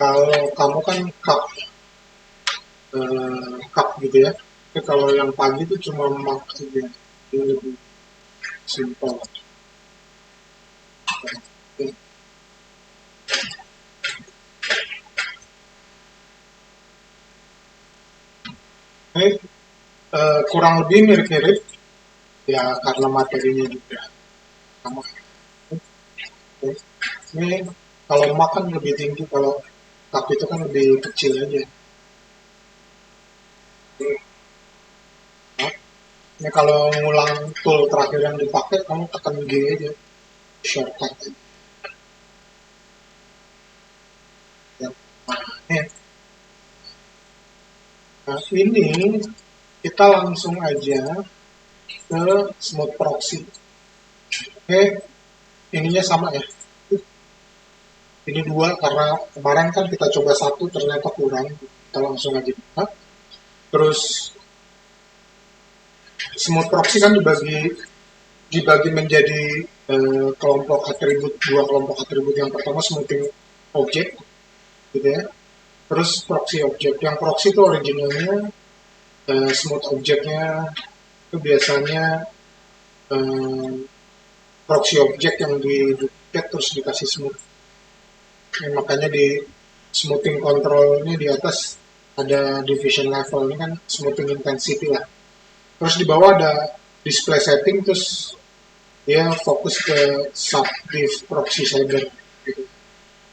Kalau kamu kan cup gitu ya. Tapi kalau yang pagi itu cuma mug aja. Ini lebih simpel. Ini kurang lebih mirip-mirip ya karena materinya juga sama. Ini kalau makan lebih tinggi, kalau cup itu kan lebih kecil aja. Ini kalau ngulang tool terakhir yang dipakai, kamu tekan G aja, shortcut aja. Ya. Nah, ini kita langsung aja ke smooth proxy. Oke, ininya sama ya. Ini dua karena kemarin kan kita coba satu ternyata kurang. Kita langsung aja buka. Terus smooth proxy kan dibagi menjadi kelompok atribut, dua kelompok atribut. Yang pertama smoothing object gitu ya. Terus proxy object. Yang proxy itu originalnya smooth objectnya itu biasanya proxy object yang di duplicate terus dikasih smooth. Makanya di smoothing control ini di atas ada division level, ini kan smoothing intensity lah. Terus di bawah ada display setting, terus dia fokus ke subdiv proxy shader gitu.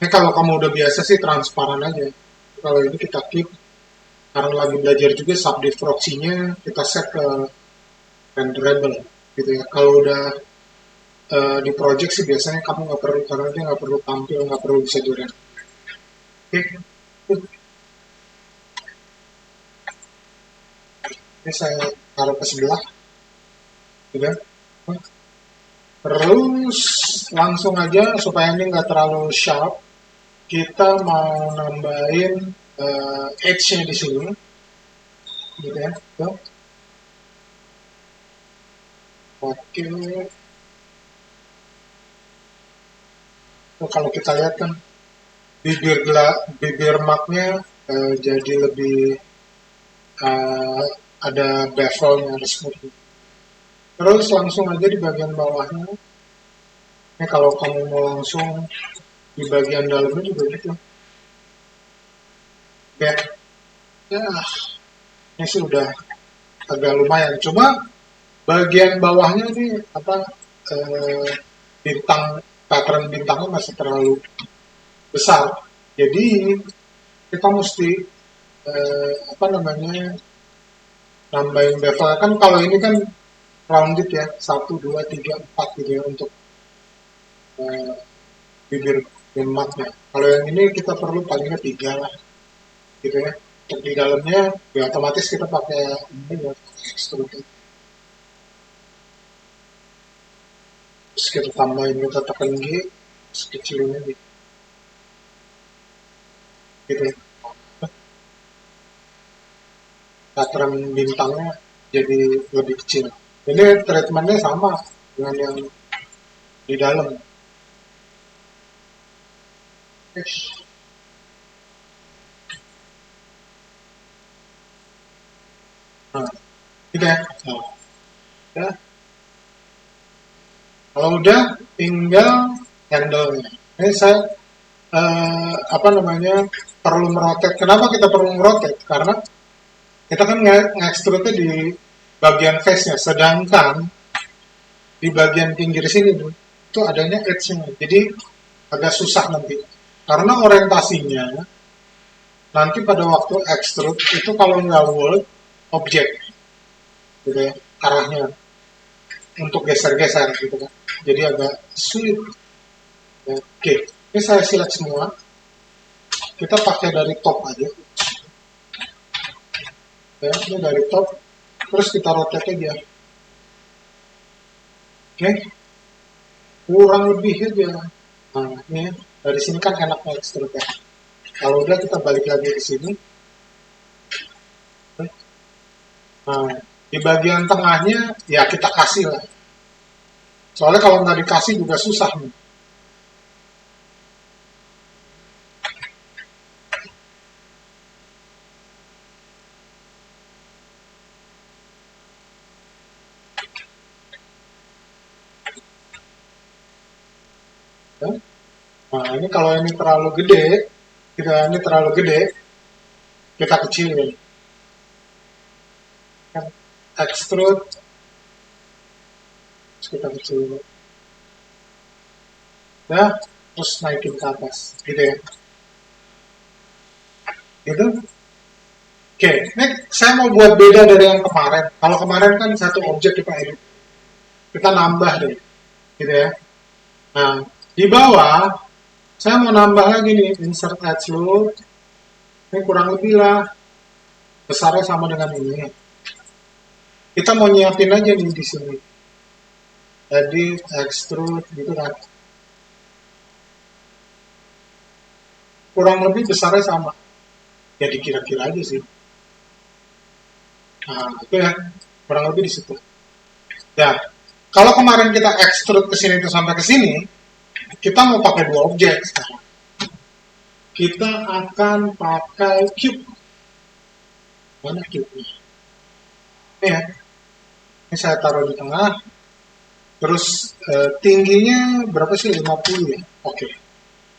Ini kalau kamu udah biasa sih transparan aja. Kalau ini kita keep karena lagi belajar juga subdiv proxy-nya kita set ke renderable gitu ya. Kalau udah di project sih biasanya kamu nggak perlu, karena dia nggak perlu tampil, nggak perlu bisa dirender. Oke, ini saya taruh ke sebelah, udah. Terus langsung aja supaya ini nggak terlalu sharp, kita mau nambahin edge-nya di sini, gitu ya. Tuh. Oke, tuh, kalau kita lihat kan bibir marknya jadi lebih ada bevelnya, ada smooth. Terus langsung aja di bagian bawahnya. Ini kalau kamu mau langsung di bagian dalamnya juga gitu. Ya, ya ini sih udah agak lumayan. Cuma bagian bawahnya ini apa bintang pattern bintangnya masih terlalu besar. Jadi kita mesti apa namanya nambahin bevel kan. Kalau ini kan rounded ya, 1, 2, 3, 4 gitu ya untuk eh, bibir lemaknya. Kalau yang ini kita perlu palingnya 3 lah gitu ya. Untuk di dalamnya ya otomatis kita pakai ini ya, extrude. Terus kita tambahin, kita tekan G sekecilnya gitu ya. Pattern bintangnya jadi lebih kecil. Ini treatmentnya sama dengan yang di dalam. Nah, gitu ya. Nah, ya. Kalau udah tinggal handle-nya. Ini saya apa namanya perlu merotate. Kenapa kita perlu merotate? Karena kita kan nge-extrude di bagian face-nya, sedangkan di bagian pinggir sini tuh itu adanya edge-nya. Jadi agak susah nanti. Karena orientasinya nanti pada waktu extrude itu kalau nggak world objek gitu ya, arahnya untuk geser-geser gitu kan. Jadi agak sulit. Oke, ini saya select semua. Kita pakai dari top aja. Ya, ini dari top. Terus kita rotate aja. Oke, kurang lebih aja. Nah, ini dari sini kan enaknya extrude ya. Kalau udah kita balik lagi ke sini. Nah, di bagian tengahnya ya kita kasih lah. Soalnya kalau nggak dikasih juga susah nih. ya. Nah, ini kalau ini terlalu gede, ini terlalu gede, kita kecilin. Kan, extrude, terus kita kecilin. Ya, terus naikin ke atas, gitu ya. Gitu. Oke, ini saya mau buat beda dari yang kemarin. Kalau kemarin kan satu objek kita edit, kita nambah deh, gitu ya. Nah, di bawah saya mau nambah lagi nih, insert edge loop. Ini kurang lebih lah, besarnya sama dengan ini. Kita mau nyiapin aja nih di sini. Edit, extrude, gitu kan. Kurang lebih besarnya sama. Ya dikira-kira aja sih. Nah, itu ya. Kurang lebih di situ. Ya, kalau kemarin kita extrude ke sini sampai ke sini, kita mau pakai dua objek sekarang. Kita akan pakai cube. Mana cube-nya? Ini ya. Ini saya taruh di tengah. Terus tingginya berapa sih? 50 ya? Oke.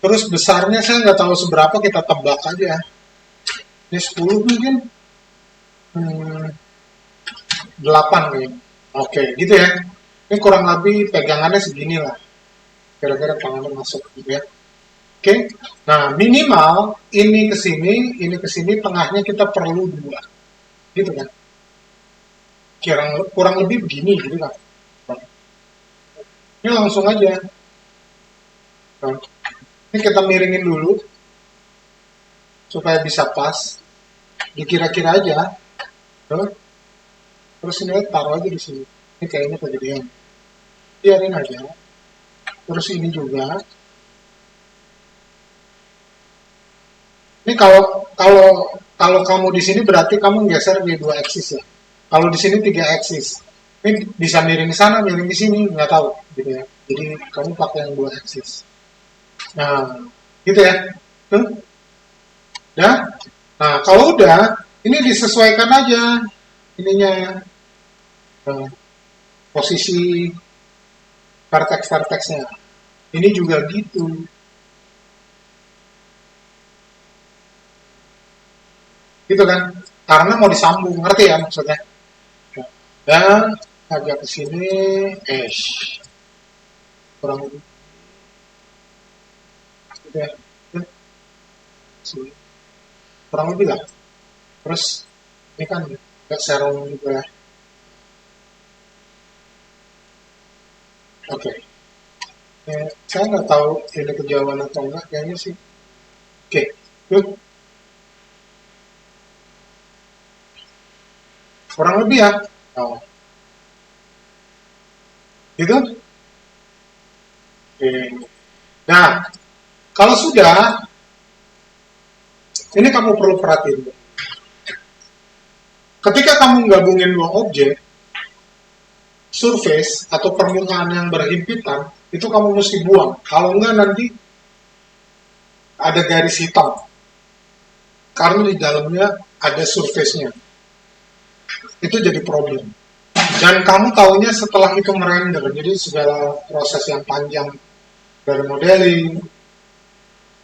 Terus besarnya saya nggak tahu seberapa, kita tebak aja. Ini 10 mungkin. Hmm, 8 kayaknya. Oke, gitu ya. Ini kurang lebih pegangannya segini lah. Kira-kira tangannya masuk gitu ya. Oke. Nah, minimal ini ke sini, tengahnya kita perlu dua. Gitu kan. Kurang lebih begini gitu kan. Ini langsung aja. Nah, ini kita miringin dulu supaya bisa pas. Dikira-kira aja. Terus ini taruh aja di sini. Ini kayaknya kegedean. Biarin aja. Terus ini juga. Ini kalau kamu di sini berarti kamu geser di dua eksis ya. Kalau di sini tiga eksis. Ini bisa miring di sana, miring di sini, nggak tahu gitu ya. Jadi kamu pakai yang dua eksis. Nah, gitu ya. Tuh, udah. Nah, kalau udah, ini disesuaikan aja ininya, posisi vertex-vertexnya. Ini juga gitu. Gitu kan. Karena mau disambung, ngerti ya maksudnya? Dan agak ke sini, eh, kurang lebih, gitu ya. Sini. Kurang lebih lah. Terus ini kan agak serong juga ya. Oke. Saya nggak tahu ini kejauhan atau enggak, kayaknya sih. Oke, yuk. Kurang lebih ya. Oh, gitu. Oke. Nah, kalau sudah, ini kamu perlu perhatiin. Ketika kamu gabungin dua objek, surface atau permukaan yang berhimpitan, itu kamu mesti buang. Kalau enggak nanti ada garis hitam. Karena di dalamnya ada surface-nya. Itu jadi problem. Dan kamu tahunya setelah itu merender, jadi segala proses yang panjang dari modeling,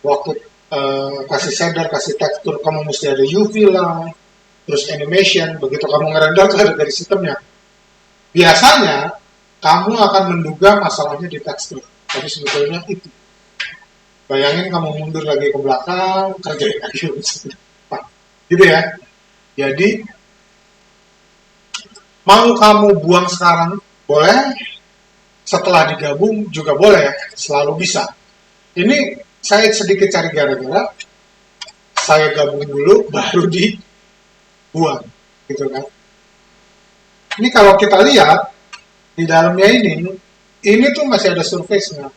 waktu kasih shader, kasih tekstur, kamu mesti ada UV lah, terus animation, begitu kamu ngerender tuh ada dari sistemnya. Biasanya kamu akan menduga masalahnya di tekstur, tapi sebetulnya itu. Bayangin kamu mundur lagi ke belakang, kerjain lagi gitu ya. Jadi mau kamu buang sekarang boleh, setelah digabung juga boleh, selalu bisa. Ini saya sedikit cari gara-gara, saya gabung dulu baru dibuang, gitu kan. Ini kalau kita lihat di dalamnya ini tuh masih ada surface-nya.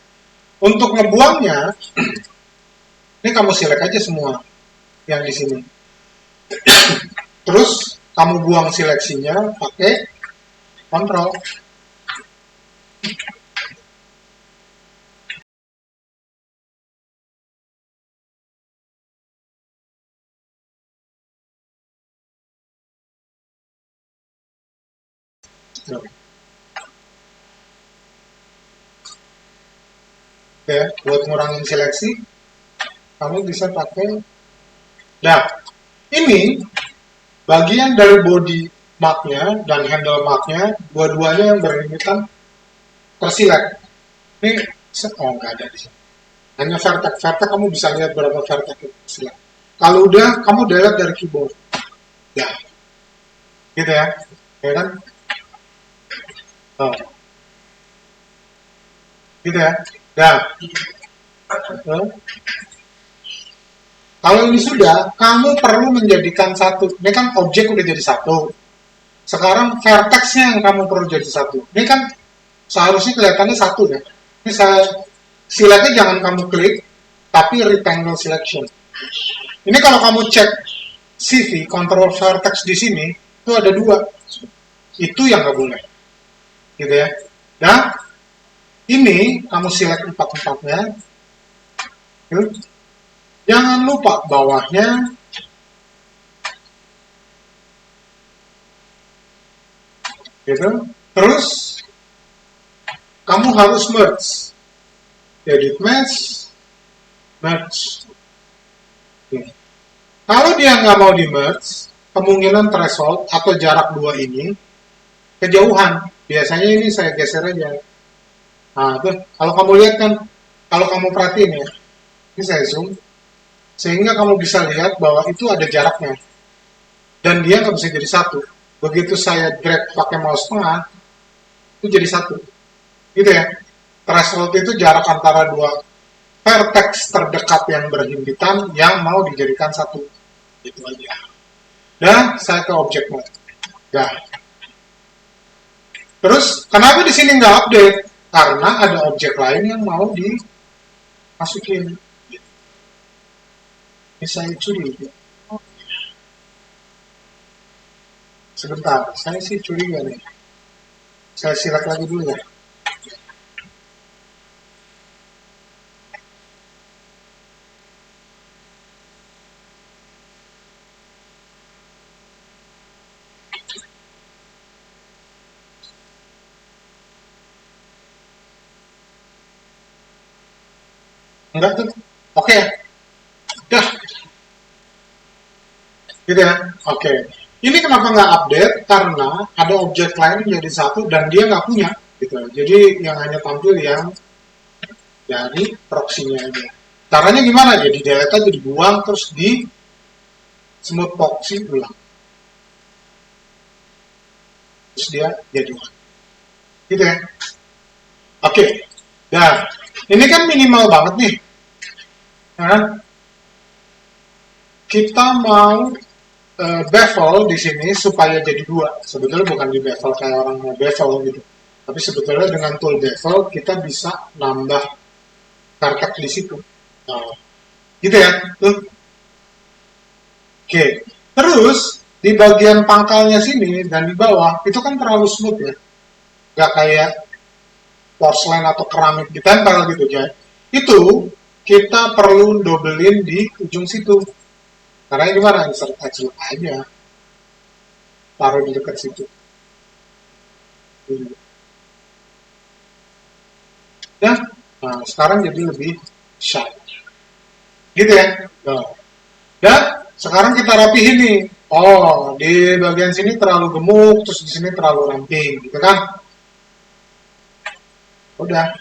Untuk ngebuangnya, ini kamu select aja semua yang di sini. Terus kamu buang seleksinya pakai kontrol. ya, buat ngurangin seleksi kamu bisa pakai. Nah, ini bagian dari body marknya dan handle marknya, dua-duanya yang berlimitan terselect. Ini nggak ada di sini. Hanya vertex. Vertex kamu bisa lihat berapa vertex itu terselect. Kalau udah, kamu delete dari keyboard. Ya, gitu ya. Ya kan? Oh, gitu ya. Nah, kalau ini sudah, kamu perlu menjadikan satu. Ini kan objek udah jadi satu. Sekarang vertexnya yang kamu perlu jadi satu. Ini kan seharusnya kelihatannya satu ya. Ini saya silatnya jangan kamu klik, tapi rectangle selection. Ini kalau kamu cek CV, control vertex di sini, itu ada dua. Itu yang nggak boleh. Gitu ya. Nah, ini kamu select empat-empatnya. Jangan lupa bawahnya. Gitu. Terus, kamu harus merge. Edit match, merge. Kalau dia nggak mau di merge, kemungkinan threshold atau jarak dua ini kejauhan. Biasanya ini saya geser aja. Nah, tuh, kalau kamu lihat kan, kalau kamu perhatiin ya, ini saya zoom, sehingga kamu bisa lihat bahwa itu ada jaraknya. Dan dia nggak bisa jadi satu. Begitu saya drag pakai mouse tengah, itu jadi satu. Gitu ya. Threshold itu jarak antara dua vertex terdekat yang berhimpitan yang mau dijadikan satu. Itu aja. Dan saya ke objek mode. Ya. Terus kenapa di sini nggak update? Karena ada objek lain yang mau dimasukin. Ini saya curi. Sebentar, saya sih curiga nih. Saya silat lagi dulu ya. Enggak tuh. Oke. Dah. Gitu ya. Oke. Ini kenapa nggak update? Karena ada objek lain yang jadi satu dan dia nggak punya. Gitu. Jadi yang hanya tampil yang dari proxy-nya aja. Caranya gimana? Jadi delete aja, dibuang, terus di smooth proxy ulang. Terus dia jadi one. Gitu ya. Oke. Nah, ini kan minimal banget nih. Nah, kita mau bevel di sini supaya jadi dua. Sebetulnya bukan di bevel kayak orang mau bevel gitu. Tapi sebetulnya dengan tool bevel kita bisa nambah vertex di situ. Nah, gitu ya. Tuh. Oke. Terus di bagian pangkalnya sini dan di bawah itu kan terlalu smooth ya. Gak kayak porselen atau keramik ditempel gitu ya. Itu kita perlu dobelin di ujung situ. Karena gimana? Insert edge aja. Taruh di dekat situ. Ya, nah sekarang jadi lebih sharp. Gitu ya. Nah. Dan sekarang kita rapihin nih. Oh, di bagian sini terlalu gemuk, terus di sini terlalu ramping, gitu kan? Udah.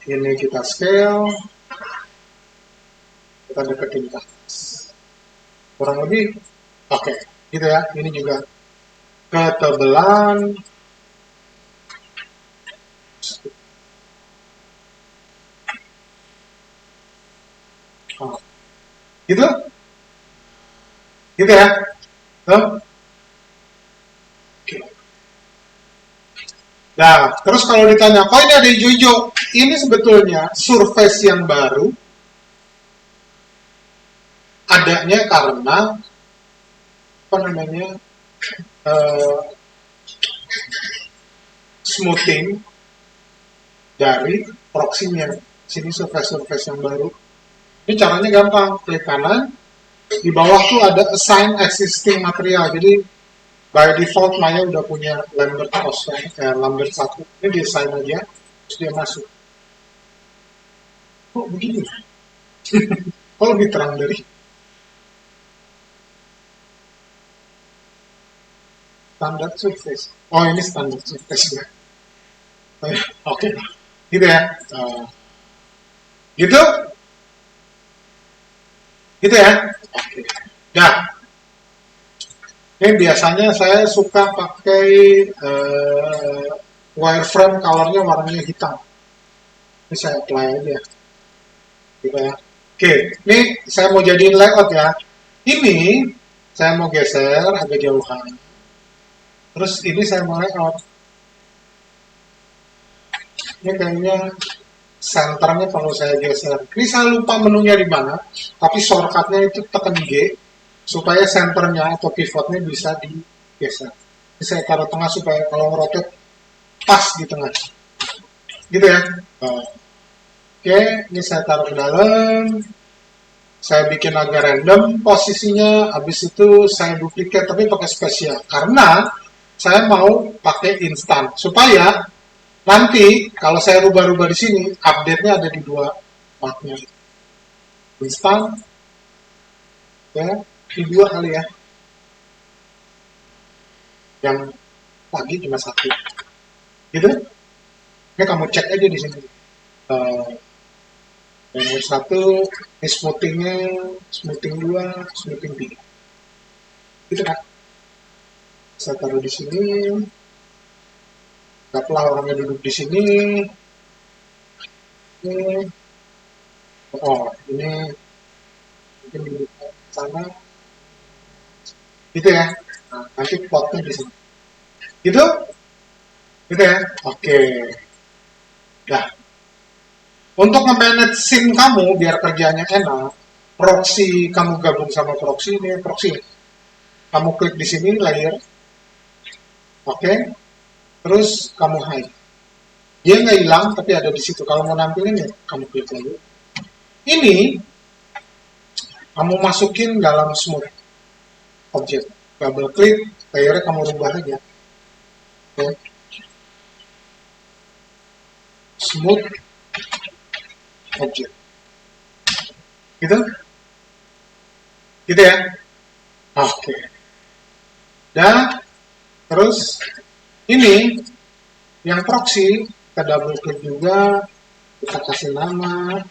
Ini kita scale, kita deketin ke atas. Kurang lebih, oke, gitu ya. Ini juga ketebalan. Oh. Gitu? Gitu ya? Tuh. Nah, terus kalau ditanya, kok ini ada hijau-hijau? Ini sebetulnya surface yang baru adanya karena apa namanya smoothing dari proxy-nya. Sini surface-surface yang baru. Ini caranya gampang, klik kanan, di bawah tuh ada assign existing material. Jadi By default Maya udah punya Lambert host, Lambert 1. Ini desain aja, terus dia masuk. Kok begini? Kok lebih terang dari standard surface? Oh, ini standard surface ya. Oke, gitu ya. Gitu, gitu ya. Oke. Nah, ini biasanya saya suka pakai wireframe colornya warnanya hitam. Ini saya apply aja, gitu ya. Oke, ini saya mau jadiin layout ya. Ini saya mau geser agak jauhan. Terus ini saya mau layout. Ini kayaknya senternya kalau saya geser. Ini saya lupa menunya di mana, tapi shortcutnya itu tekan G supaya senternya atau pivotnya bisa digeser. Ini saya taruh tengah supaya kalau rotate pas di tengah. Gitu ya. Oke, ini saya taruh ke dalam. Saya bikin agak random posisinya. Habis itu saya duplikat tapi pakai spesial. Karena saya mau pakai instan supaya nanti kalau saya rubah-rubah di sini, update-nya ada di dua partnya. Instan, ya, di dua kali ya. Yang lagi cuma satu. Gitu? Ini kamu cek aja di sini. Yang satu, ini smoothingnya, smoothing 2, smoothing 3. Gitu kan? Saya taruh di sini. Dapatlah orangnya duduk di sini. Ini, oh, ini mungkin duduk di sana. Gitu ya. Nah, nanti plotnya di sini. Gitu? Gitu ya? Oke. Nah, untuk nge-manage SIM kamu biar kerjanya enak, proxy kamu gabung sama proxy ini proxy. Kamu klik di sini layer, oke, terus kamu hide. Dia nggak hilang tapi ada di situ. Kalau mau nampilin ya kamu klik lagi. Ini kamu masukin dalam smooth object. Double klik, layernya kamu rubah aja. Oke. Smooth object. Gitu? Gitu ya? Oke. Dan terus ini yang proxy kita double klik juga, kita kasih nama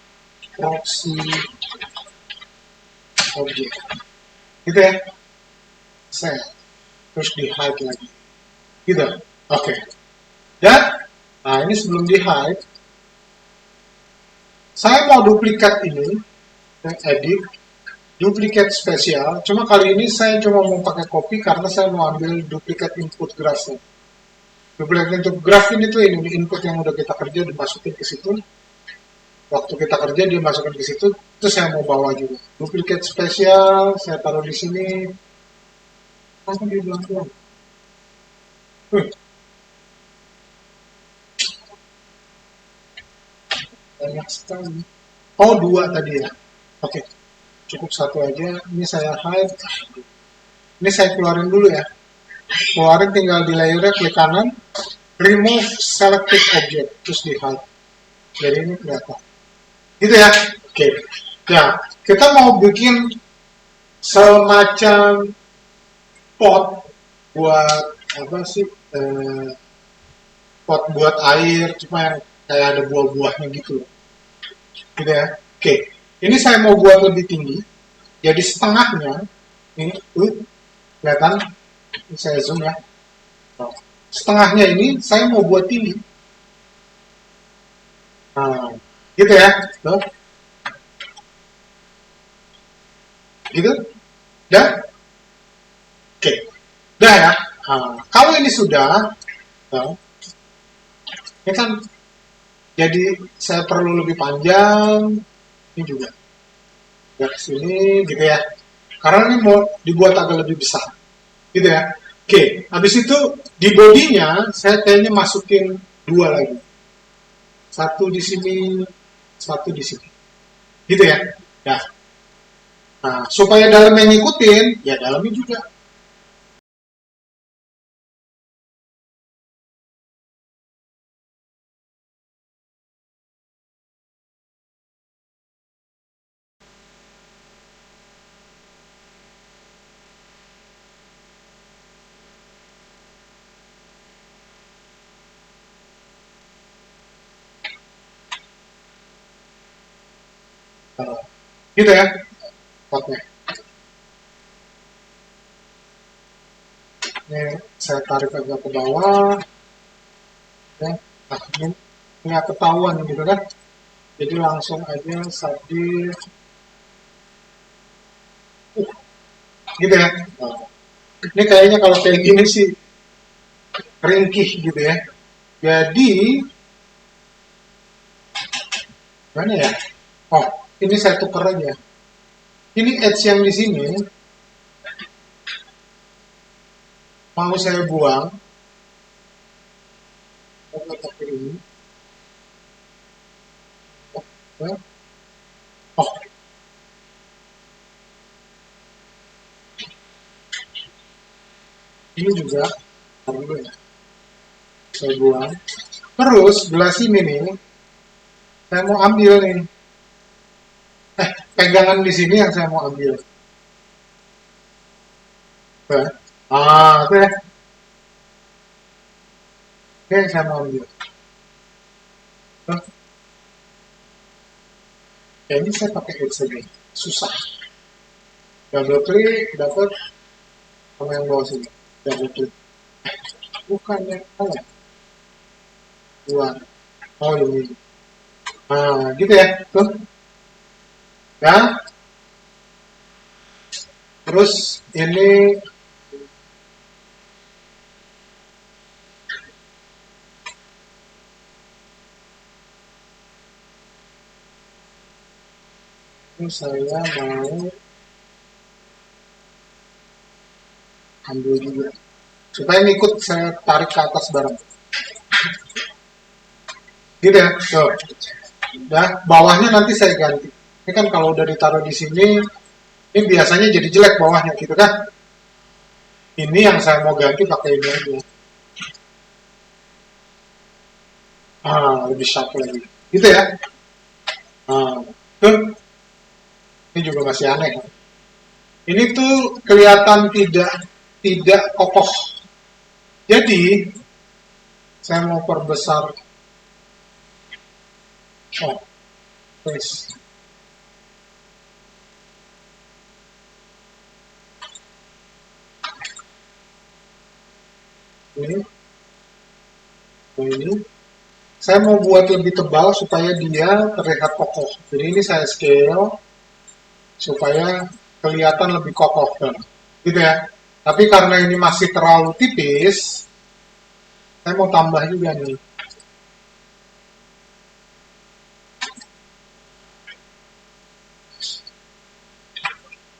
proxy object. Gitu ya? Set. Terus di hide lagi. Gitu. Oke. Dan nah ini sebelum di hide, saya mau duplikat ini, edit, duplikat spesial. Cuma kali ini saya cuma mau pakai copy karena saya mau ambil duplikat input graph. Duplikat input graph ini tuh ini input yang udah kita kerja dimasukin ke situ. Waktu kita kerja dia masukin ke situ, itu saya mau bawa juga. Duplikat spesial saya taruh di sini. Apa dia bilang tuh? Banyak sekali. Oh, dua tadi ya. Oke, cukup satu aja. Ini saya hide. Ini saya keluarin dulu ya. Keluarin tinggal di layernya klik kanan, remove selected object, terus di hide. Jadi ini kelihatan. Gitu ya. Oke. Ya, kita mau bikin semacam pot buat apa sih? Pot buat air, cuma yang kayak ada buah-buahnya gitu. Gitu ya. Oke. Ini saya mau buat lebih tinggi. Jadi setengahnya ini kelihatan. Ini saya zoom ya. Setengahnya ini saya mau buat tinggi. Nah, gitu ya. Tuh. Gitu. Dah? Oke. Dah ya. Nah, kalau ini sudah, nah, ini kan jadi saya perlu lebih panjang. Ini juga. Ya sini gitu ya. Karena ini mau dibuat agak lebih besar. Gitu ya. Oke, habis itu di bodinya saya kayaknya masukin dua lagi. Satu di sini, satu di sini. Gitu ya. Nah, supaya dalamnya ngikutin, ya dalamnya juga Gitu ya potnya. Ini saya tarik agak ke bawah ya. Nah ini nggak ketahuan gitu kan, jadi langsung aja sambil gitu ya. Nah, ini kayaknya kalau kayak gini sih ringkih gitu ya. Jadi mana ya? Oh, ini saya tukar aja. Ini edge yang di sini mau saya buang. Ini. Oh, ini juga dulu ya. Saya buang. Terus gelas ini nih, saya mau ambil nih. Pegangan di sini yang saya mau ambil. Tuh. Itu ya. Oke, yang saya mau ambil. Tuh. Ya, ini saya pakai edge aja. Susah. Double klik, dapat sama yang bawah sini. Double klik. Bukan yang salah. Buang. Oh, ini. Gitu ya. Tuh. Ya. Terus ini saya mau ambil juga. Supaya ngikut saya tarik ke atas bareng. Gitu ya. Tuh. Nah, bawahnya nanti saya ganti. Ini kan kalau udah ditaruh di sini, ini biasanya jadi jelek bawahnya gitu kan. Ini yang saya mau ganti pakai ini aja. Lebih sharp lagi. Gitu ya. Tuh. Ini juga masih aneh. Ini tuh kelihatan tidak kokoh. Jadi saya mau perbesar. Oh, please. Ini saya mau buat lebih tebal supaya dia terlihat kokoh. Jadi ini saya scale supaya kelihatan lebih kokoh kan. Gitu ya. Tapi karena ini masih terlalu tipis, saya mau tambah juga nih.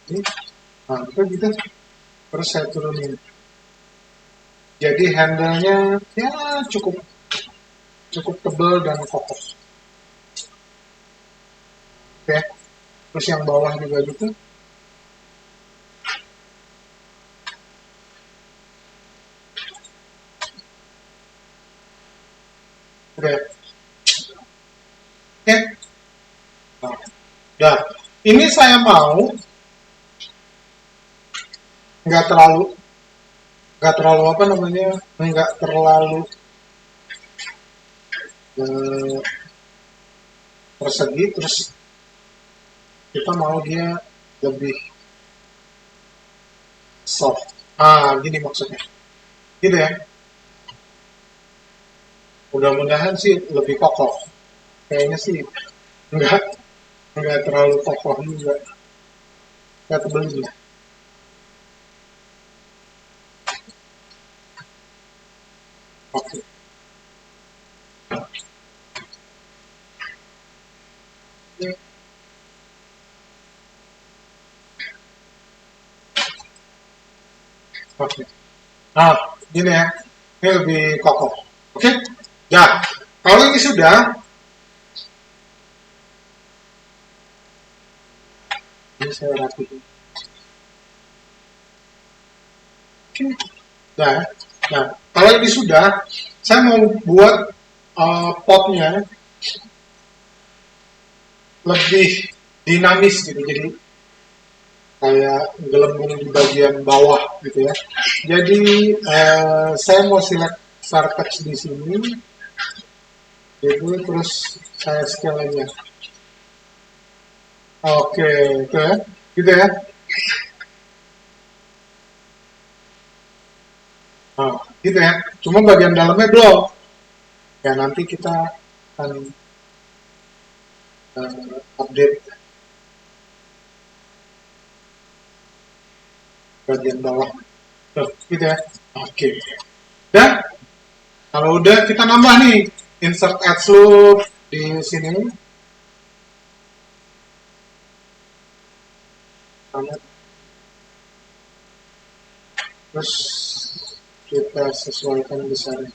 Ini, itu gitu. Terus saya turunin. Jadi handle-nya ya cukup tebal dan kokoh. Oke. Terus yang bawah juga gitu. Oke. Oke. Nah, ini saya mau nggak terlalu apa namanya, nggak terlalu eh, persegi, terus kita mau dia lebih soft. Gini maksudnya. Gitu ya. Mudah-mudahan sih lebih kokoh. Kayaknya sih nggak nggak terlalu kokoh juga. Nggak tebel juga. Oke. Oke. Gini ya. Ini lebih kokoh. Oke. Ya. Kalau ini sudah, ini saya rapihin. Oke. Nah, kalau ini sudah, saya mau buat potnya lebih dinamis gitu. Jadi kayak gelembung di bagian bawah gitu ya. Jadi saya mau select vertex di sini, jadi terus saya scale aja. Oke, itu ya. Gitu ya. Nah, gitu ya. Cuma bagian dalamnya belum. Ya nanti kita akan update bagian bawah. Tuh, gitu ya. Oke. Dan kalau udah kita nambah nih insert ads loop di sini. Terus kita sesuaikan besarnya.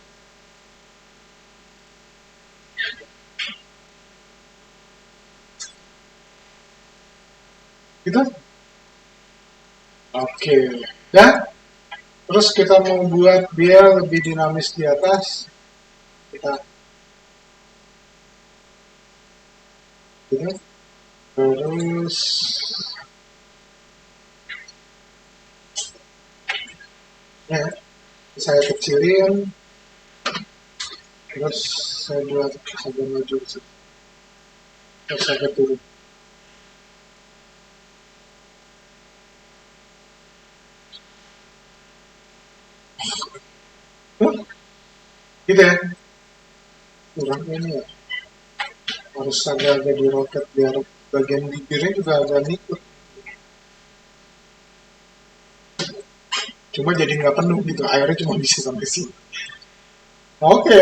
Gitu? Oke. Dan terus kita mau buat dia lebih dinamis di atas. Kita gitu. Terus ya, saya kecilin. Terus saya buat agak maju. Terus saya turun. Gitu ya. Kurang ini ya. Harus agak-agak di roket biar bagian bibirnya juga agak ngikut. Cuma jadi nggak penuh gitu. Airnya cuma bisa sampai sini. Oke.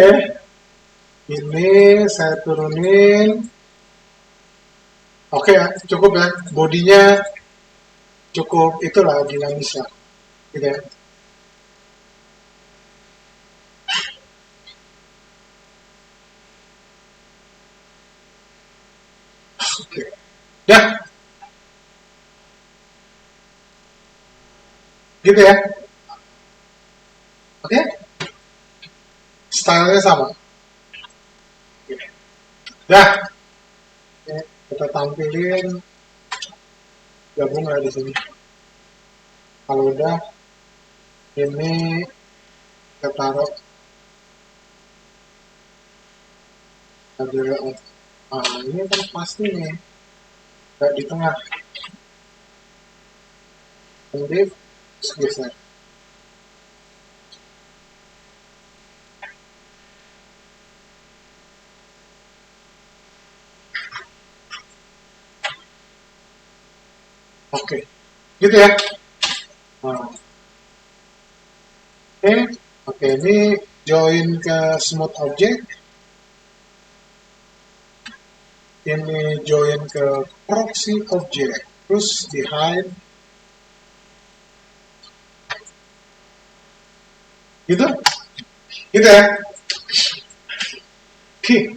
Ini saya turunin. Oke ya, cukup ya. Bodinya cukup itulah dinamis lah. Gitu ya. Oke. Dah, gitu ya. Oke. Stylenya sama. Dah, oke, kita tampilin gabung lah di sini. Kalau udah, ini kita taruh ada ini kan pasti nih, nggak di tengah. Jadi, geser. Oke, gitu ya. Nah, oke, ini join ke smooth object, ini join ke proxy object, terus di hide, gitu, gitu ya. Oke,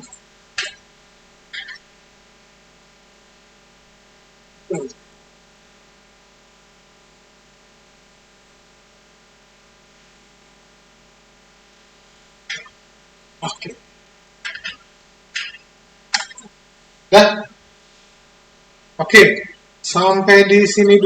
oke, dah, oke, sampai di sini dulu.